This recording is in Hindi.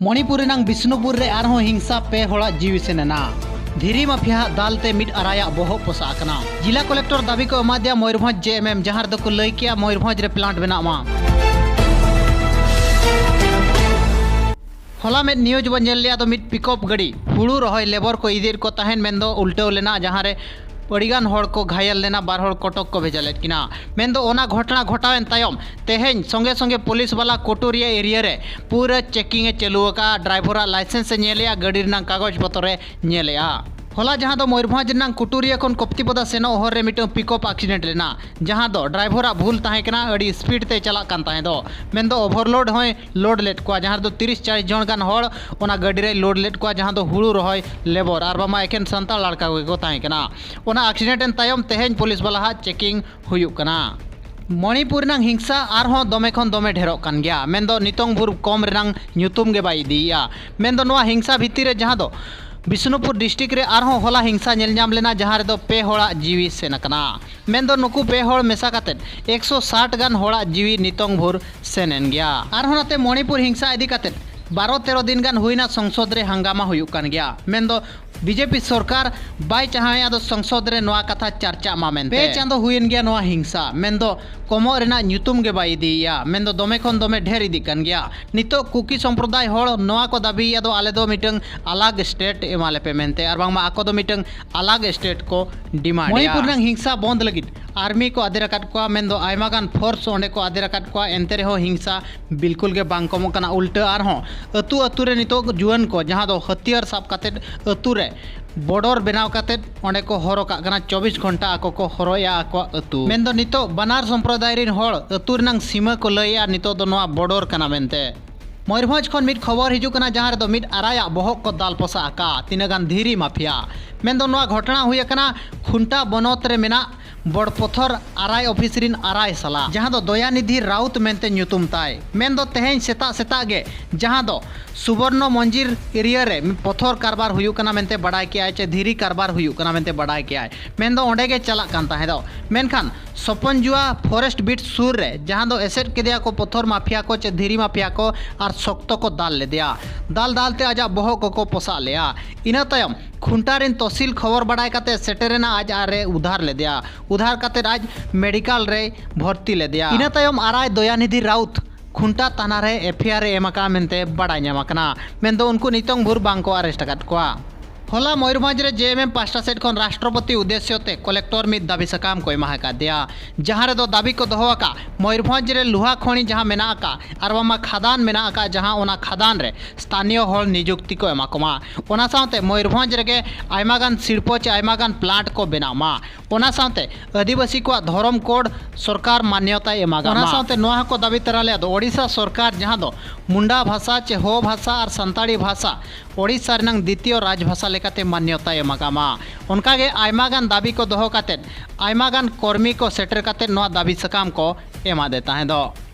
मणिपुर बिष्णुपुर रे आरहों हिंसा पे होड़ा जीवी सेना धीरी माफिया दालते मिट आराया बोहो पोसाकना जिला कलेक्टर दाबी को एमादिया मयूरभंज जेएमएम जहां दो को लई किया मयूरभंज रे प्लांट बनावा होला में न्यूज बन लिया तो मिट पिकअप गाड़ी हुड़ू रही लेबर को इदिर को तहन मेंदो उल्टे लेना जहां रे अड़ीगान होड़ को घायल लेना बार होड़ कटक को भेजा लेद किना मेंदो ओना घटना घटावेन तायम तेहेन संगे संगे पुलिस वाला कोटुरिया एरिया रे पूरा चेकिंग ए चलुका ड्राइवरा लाइसेंस नेलिया गाड़ी रना कागज पत्र नेलिया होला जहां दो मयूरभंज रना कुटुरिया खन कप्तिपदा सेनो हर रे मिटो पिकअप एक्सीडेंट लेना जहां दो ड्राइवरा भूल ताहे कना अड़ी स्पीड ते चला कान ताहे दो मेंदो ओवरलोड होय लोड लेट को जहां दो 30-40 जन गान होड़ ओना गाड़ी रे लोड लेट को जहां दो हुड़ू रहोय लेबर आर बामा एकेन संताल लड़का को ताहे कना ओना एक्सीडेंट एन तायम तेहेन पुलिस वाला हा चेकिंग हुयुक कना मणिपुर हिंसा आरहों दमे खन दमे ढेरोक कान गया मेंदो नितोंग भुर कम रेनांग ᱧᱩᱛᱩᱢ गे बाई दिया मेंदो नोआ हिंसा भित्ती रे जहां दो बिष्णुपुर डिस्ट्रिक्ट रे आरहों होला हिंसा नेल नाम लेना जहां रे दो पे होड़ा जीवी सेन कना मेंदो नुकु पे होड़ मेसा काते 160 गान होड़ा जीवी नितोंग भुर सेनेन गया आरहों नाते मणिपुर हिंसा इदी काते 12-13 दिन गान हुईना संसद रे हंगामा हुयुक कान गया मेंदो बीजेपी सरकार बाय चाहे आदो संसद रे नोआ कथा चर्चा मा मेनते पे चांदो हुयन गया नोआ हिंसा मेंदो कमो रेना ᱧᱩᱛᱩᱢ गे बाई दिया मेंदो दोमे खन दोमे ढेर इदी कान गया नितो कुकी संप्रदाय होड़ नोआ को दाबी आदो आले दो मिटंग अलग स्टेट एमाले पे मेनते आर बांग मा आको दो मिटंग अलग स्टेट को डिमांड मणिपुर रंग हिंसा बंद लगित आर्मी को आदे रकात को मेंदो आयमा गान फोर्स ओंडे को आदे रकात को एंते रे हो हिंसा बिल्कुल गे बांग कमो कना उल्टा आर हो अतु अतु रे नितो जुआन को जहां दो हथियार साब काते अतु रे बॉर्डर बनाव काते ओंडे को हरोका कना 24 घंटा आको को हरोया आको अतु मेंदो नितो बनार संप्रदाय रिन होड़ अतु रनंग सीमा को लइया नितो दो नोआ बॉर्डर कना मेनते मयूरभंज खन मिट खबर हिजुकना जहां दो मिट आराया बहक को दाल पोसा आका तिनगान धीरी माफिया मेंदो नोआ घटना हुई कना खुंटा बनत रे मेना बड़ पथर आराय ऑफिस रिन आराय साला जहां दो दयानिधि राउत मेनते ᱧᱩᱛᱩᱢ ताय मेंदो तेहेन सेता सेता गे जहां दो सुवर्ण मंजिर एरिया रे पथर कारबार हुयुक कना मेनते बड़ाय के आय चे धीरी कारबार हुयुक कना मेनते बड़ाय के आय मेंदो ओंडे गे चला कान ताहे दो मेनखान सपनजुआ फॉरेस्ट बीट सुर रे जहां दो एसेट केदिया को पथर माफिया को चे धीरी माफिया को और सख्त को दाल ले दिया दाल दालते आजा बहक को पोसा लिया इना तायम खुंटारिन तहसील खबर बड़ाय काते सेटेरेना आज आरे उधार ले दिया उधार काते आज मेडिकल रे भर्ती ले दिया इना तायम आराय दयानिधि राउत खुंटा ताना रे एफआईआर एमाका मेनते बड़ाय ᱧᱟᱢᱟᱠᱟᱱᱟ मेंदो उनको नितोंग भुर बांग को अरेस्ट कात कोआ होला मयूरभंज रे जेएमएम पास्टा सेट खन राष्ट्रपति उद्देश्य ते कलेक्टर मित दाबी सकाम को एमा का दिया जहां रे दो दाबी को दोहका मयूरभंज रे लुहा खणी जहां मेना का आर बामा खादान मेना का जहां ओना खादान रे स्थानीय हल नियुक्ति को एमा कोमा ओना साथे मयूरभंज रे के आयमागान सिरपो चे आयमागान प्लांट को बनामा ओना साथे आदिवासी को धर्म कोड सरकार मान्यता एमागा ओना साथे नोहा को दाबी तराले दो ओडिशा सरकार जहां दो मुंडा भाषा चे हो भाषा और संताड़ी भाषा ओडिशा रनंग द्वितीय राजभाषा लेकाते मान्यता एमागामा उनका गे आयमागान दाबी को दोहो काते आयमागान कर्मी को सेटर काते नोआ दाबी सकाम को एमा देता है दो।